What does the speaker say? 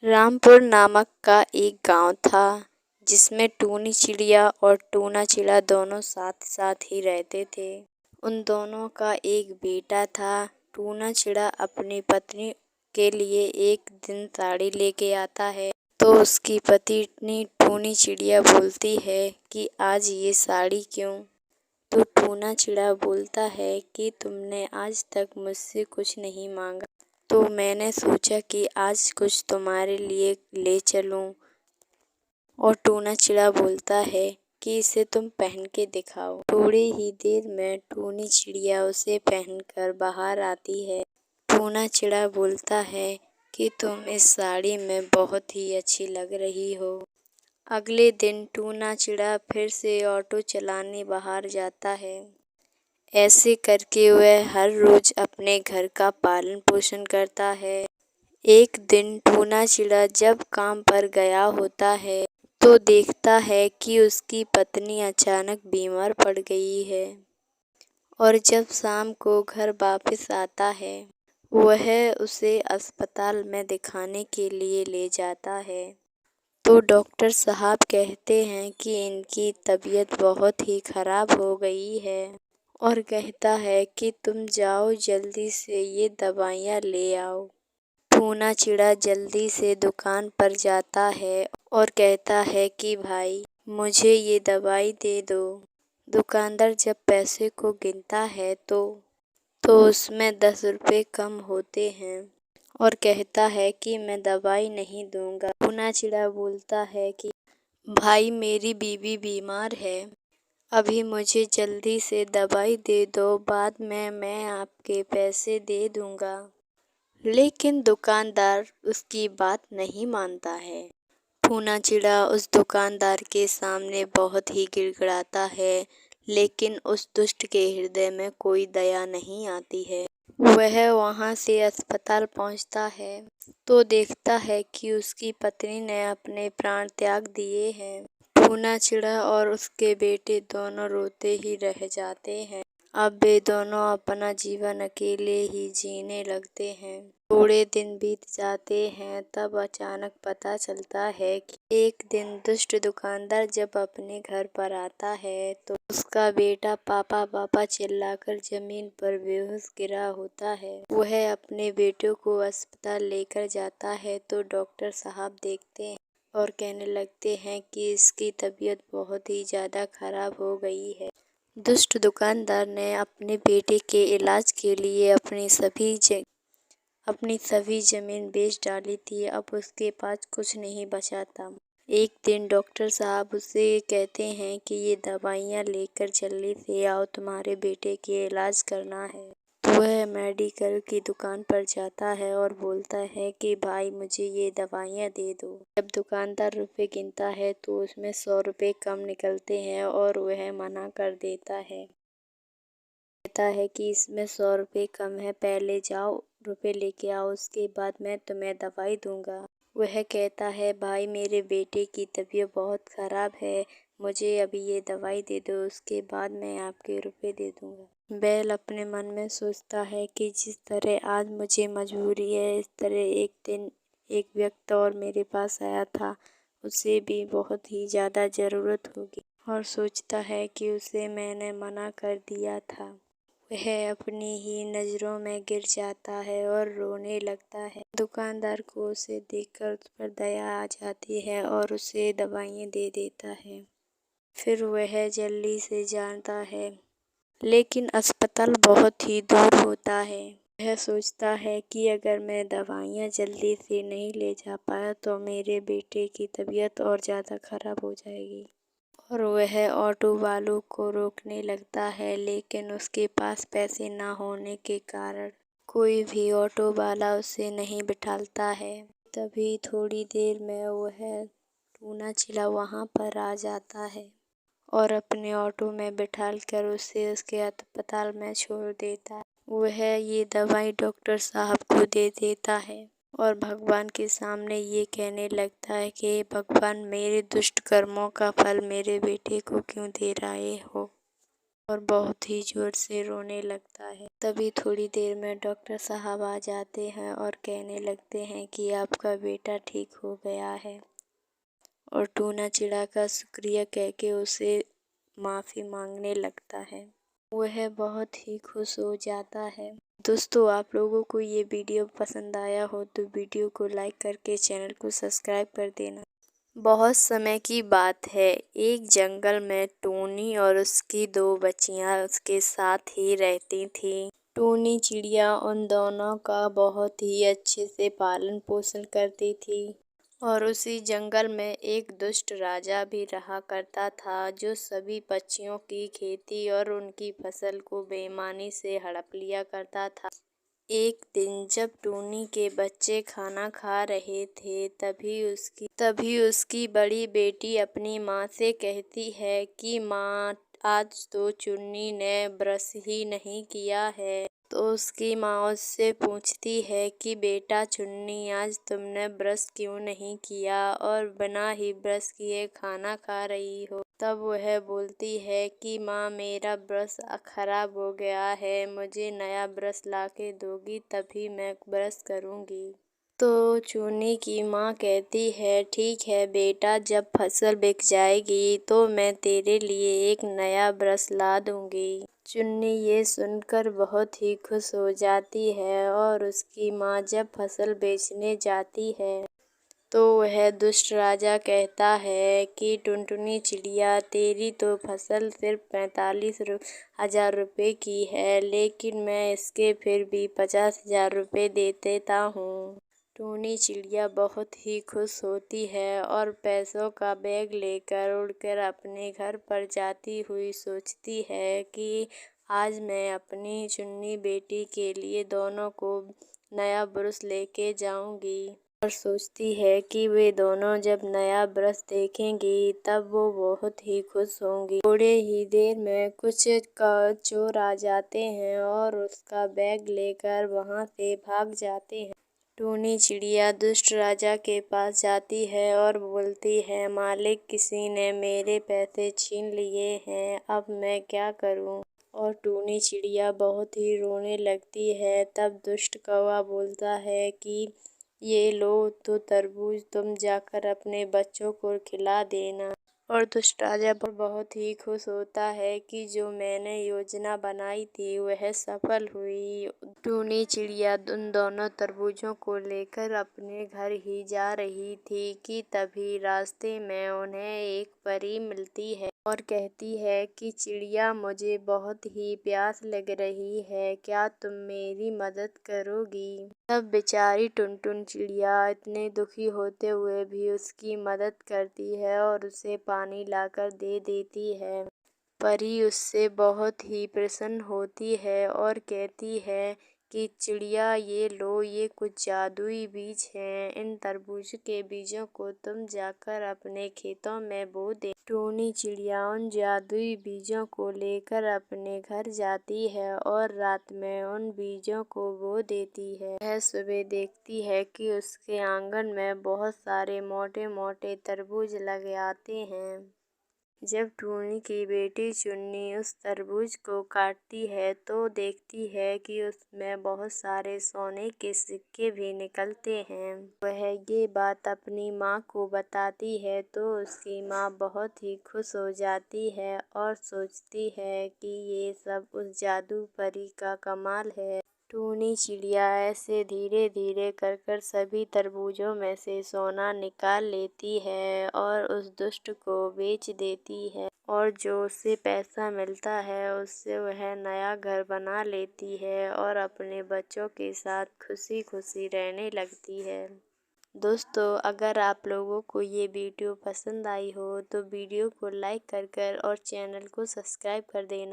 रामपुर नामक का एक गांव था जिसमें टूनी चिड़िया और टूना चिड़ा दोनों साथ साथ ही रहते थे। उन दोनों का एक बेटा था। टूना चिड़ा अपनी पत्नी के लिए एक दिन साड़ी लेके आता है तो उसकी पत्नी टूनी चिड़िया बोलती है कि आज ये साड़ी क्यों? तो टूना चिड़ा बोलता है कि तुमने आज तक मुझसे कुछ नहीं मांगा, तो मैंने सोचा कि आज कुछ तुम्हारे लिए ले चलूं। और टूना चिड़ा बोलता है कि इसे तुम पहन के दिखाओ। थोड़ी ही देर में टूनी चिड़िया उसे पहनकर बाहर आती है। टूना चिड़ा बोलता है कि तुम इस साड़ी में बहुत ही अच्छी लग रही हो। अगले दिन टूना चिड़ा फिर से ऑटो चलाने बाहर जाता है। ऐसे करके वह हर रोज अपने घर का पालन पोषण करता है। एक दिन टूना चिड़ा जब काम पर गया होता है तो देखता है कि उसकी पत्नी अचानक बीमार पड़ गई है। और जब शाम को घर वापस आता है वह उसे अस्पताल में दिखाने के लिए ले जाता है। तो डॉक्टर साहब कहते हैं कि इनकी तबीयत बहुत ही खराब हो गई है और कहता है कि तुम जाओ जल्दी से ये दवाइयाँ ले आओ। टूना चिड़ा जल्दी से दुकान पर जाता है और कहता है कि भाई मुझे ये दवाई दे दो। दुकानदार जब पैसे को गिनता है तो उसमें 10 रुपये कम होते हैं और कहता है कि मैं दवाई नहीं दूंगा। टूना चिड़ा बोलता है कि भाई मेरी बीवी बीमार है, अभी मुझे जल्दी से दवाई दे दो, बाद में मैं आपके पैसे दे दूंगा। लेकिन दुकानदार उसकी बात नहीं मानता है। टूना चिड़ा उस दुकानदार के सामने बहुत ही गिड़गिड़ाता है, लेकिन उस दुष्ट के हृदय में कोई दया नहीं आती है। वह वहां से अस्पताल पहुंचता है तो देखता है कि उसकी पत्नी ने अपने प्राण त्याग दिए हैं। टूना चिड़ा और उसके बेटे दोनों रोते ही रह जाते हैं। अब वे दोनों अपना जीवन अकेले ही जीने लगते हैं। थोड़े दिन बीत जाते हैं तब अचानक पता चलता है कि एक दिन दुष्ट दुकानदार जब अपने घर पर आता है तो उसका बेटा पापा पापा चिल्लाकर जमीन पर बेहोश गिरा होता है। वह अपने बेटे को अस्पताल लेकर जाता है तो डॉक्टर साहब देखते हैं और कहने लगते हैं कि इसकी तबीयत बहुत ही ज़्यादा खराब हो गई है। दुष्ट दुकानदार ने अपने बेटे के इलाज के लिए अपनी सभी जमीन बेच डाली थी। अब उसके पास कुछ नहीं बचा था। एक दिन डॉक्टर साहब उसे कहते हैं कि ये दवाइयाँ लेकर जल्दी से आओ, तुम्हारे बेटे के इलाज करना है। तो वह मेडिकल की दुकान पर जाता है और बोलता है कि भाई मुझे ये दवाइयाँ दे दो। जब दुकानदार रुपए गिनता है तो उसमें 100 रुपये कम निकलते हैं और वह मना कर देता है। कहता है कि इसमें 100 रुपये कम है, पहले जाओ रुपए लेके आओ, उसके बाद मैं तुम्हें दवाई दूंगा। वह कहता है भाई मेरे बेटे की तबीयत बहुत ख़राब है, मुझे अभी ये दवाई दे दो, उसके बाद मैं आपके रुपए दे दूंगा। बैल अपने मन में सोचता है कि जिस तरह आज मुझे मजबूरी है इस तरह एक दिन एक व्यक्ति और मेरे पास आया था, उसे भी बहुत ही ज़्यादा ज़रूरत होगी और सोचता है कि उसे मैंने मना कर दिया था। वह अपनी ही नज़रों में गिर जाता है और रोने लगता है। दुकानदार को उसे देखकर उस पर दया आ जाती है और उसे दवाइयाँ दे देता है। फिर वह जल्दी से जाता है, लेकिन अस्पताल बहुत ही दूर होता है। वह सोचता है कि अगर मैं दवाइयाँ जल्दी से नहीं ले जा पाया तो मेरे बेटे की तबीयत और ज़्यादा खराब हो जाएगी। और वह ऑटो वालों को रोकने लगता है, लेकिन उसके पास पैसे ना होने के कारण कोई भी ऑटो वाला उसे नहीं बिठाता है। तभी थोड़ी देर में वह टूना चिड़ा वहाँ पर आ जाता है और अपने ऑटो में बिठाकर उसे उसके अस्पताल में छोड़ देता है। वह ये दवाई डॉक्टर साहब को दे देता है और भगवान के सामने ये कहने लगता है कि भगवान मेरे दुष्ट कर्मों का फल मेरे बेटे को क्यों दे रहे हो। और बहुत ही जोर से रोने लगता है। तभी थोड़ी देर में डॉक्टर साहब आ जाते हैं और कहने लगते हैं कि आपका बेटा ठीक हो गया है। और टूना चिड़ा का शुक्रिया कह के उसे माफ़ी मांगने लगता है। वह बहुत ही खुश हो जाता है। दोस्तों, आप लोगों को ये वीडियो पसंद आया हो तो वीडियो को लाइक करके चैनल को सब्सक्राइब कर देना। बहुत समय की बात है, एक जंगल में टूनी और उसकी 2 बच्चियां उसके साथ ही रहती थीं। टूनी चिड़िया उन दोनों का बहुत ही अच्छे से पालन पोषण करती थी। और उसी जंगल में एक दुष्ट राजा भी रहा करता था, जो सभी पक्षियों की खेती और उनकी फसल को बेईमानी से हड़प लिया करता था। एक दिन जब टूनी के बच्चे खाना खा रहे थे, तभी उसकी बड़ी बेटी अपनी माँ से कहती है कि माँ, आज तो चुन्नी ने ब्रश ही नहीं किया है। तो उसकी माँ उससे पूछती है कि बेटा चुन्नी, आज तुमने ब्रश क्यों नहीं किया और बिना ही ब्रश किए खाना खा रही हो। तब वह बोलती है कि माँ, मेरा ब्रश खराब हो गया है, मुझे नया ब्रश ला के दोगी तभी मैं ब्रश करूँगी। तो चुन्नी की माँ कहती है, ठीक है बेटा, जब फसल बिक जाएगी तो मैं तेरे लिए एक नया ब्रश ला दूँगी। चुन्नी ये सुनकर बहुत ही खुश हो जाती है और उसकी माँ जब फसल बेचने जाती है तो वह दुष्ट राजा कहता है कि टुनटुनी चिड़िया, तेरी तो फसल सिर्फ 45,000 रुपये की है, लेकिन मैं इसके फिर भी 50,000 रुपये दे देता हूँ। टूनी चिड़िया बहुत ही खुश होती है और पैसों का बैग लेकर उड़कर अपने घर पर जाती हुई सोचती है कि आज मैं अपनी चुन्नी बेटी के लिए दोनों को नया ब्रश लेके जाऊंगी। और सोचती है कि वे दोनों जब नया ब्रश देखेंगी तब वो बहुत ही खुश होंगी। थोड़े ही देर में कुछ चोर आ जाते हैं और उसका बैग लेकर वहां से भाग जाते हैं। टूनी चिड़िया दुष्ट राजा के पास जाती है और बोलती है, मालिक, किसी ने मेरे पैसे छीन लिए हैं, अब मैं क्या करूं। और टूनी चिड़िया बहुत ही रोने लगती है। तब दुष्ट कौवा बोलता है कि ये लो तो तरबूज, तुम जाकर अपने बच्चों को खिला देना। और दुष्ट राजा बहुत ही खुश होता है कि जो मैंने योजना बनाई थी वह सफल हुई। टूनी चिड़िया उन दोनों तरबूजों को लेकर अपने घर ही जा रही थी कि तभी रास्ते में उन्हें एक परी मिलती है और कहती है कि चिड़िया, मुझे बहुत ही प्यास लग रही है, क्या तुम मेरी मदद करोगी। तब बेचारी टुनटुन चिड़िया इतने दुखी होते हुए भी उसकी मदद करती है और उसे पानी लाकर दे देती है। परी उससे बहुत ही प्रसन्न होती है और कहती है कि चिड़िया, ये लो, ये कुछ जादुई बीज हैं, इन तरबूज के बीजों को तुम जाकर अपने खेतों में बो दे। टूनी चिड़िया उन जादुई बीजों को लेकर अपने घर जाती है और रात में उन बीजों को बो देती है। वह सुबह देखती है कि उसके आंगन में बहुत सारे मोटे मोटे तरबूज लग आते हैं। जब टूनी की बेटी चुन्नी उस तरबूज को काटती है तो देखती है कि उसमें बहुत सारे सोने के सिक्के भी निकलते हैं। वह ये बात अपनी माँ को बताती है तो उसकी माँ बहुत ही खुश हो जाती है और सोचती है कि ये सब उस जादू परी का कमाल है। टूनी चिड़िया ऐसे धीरे धीरे कर सभी तरबूजों में से सोना निकाल लेती है और उस दुष्ट को बेच देती है और जो उसे पैसा मिलता है उससे वह नया घर बना लेती है और अपने बच्चों के साथ खुशी खुशी रहने लगती है। दोस्तों, अगर आप लोगों को ये वीडियो पसंद आई हो तो वीडियो को लाइक कर और चैनल को सब्सक्राइब कर देना।